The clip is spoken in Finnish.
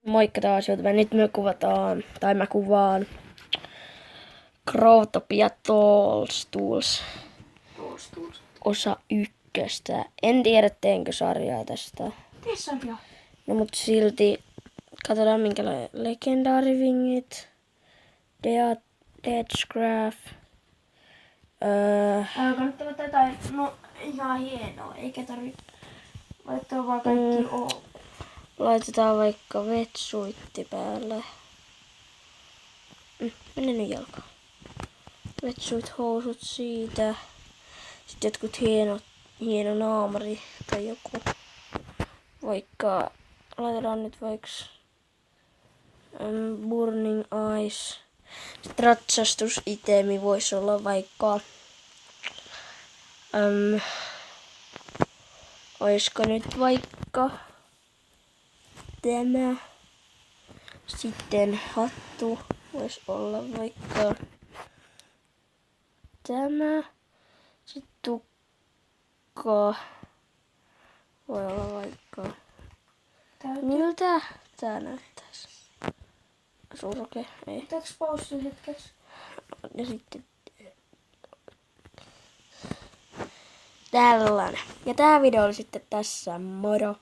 Moikka taas, joten nyt mä kuvaan Growtopia Tools osa 1. En tiedä teenkö sarjaa tästä. Tee sarjaa. No mut silti, katsotaan minkälainen Legendary Wingit, Deathgraph. Kannattaa jotain, no ihan hienoa, eikä tarvi laittaa vaan kaikki Laitetaan vaikka wetsuitti päälle. Mene nyt jalkaan. Wetsuit housut siitä. Sitten jotkut hieno naamari tai joku. Vaikka, laitetaan nyt vaikka Burning Eyes. Sitten ratsastusitemi voisi olla vaikka oisko nyt vaikka tämä. Sitten hattu voisi olla vaikka tämä. Sitten tukka voi olla vaikka miltä tää näyttäisi. Surke, ei. Pitääks paussi hetkeksi? Ja sitten tällainen. Ja tää video oli sitten tässä. Moro!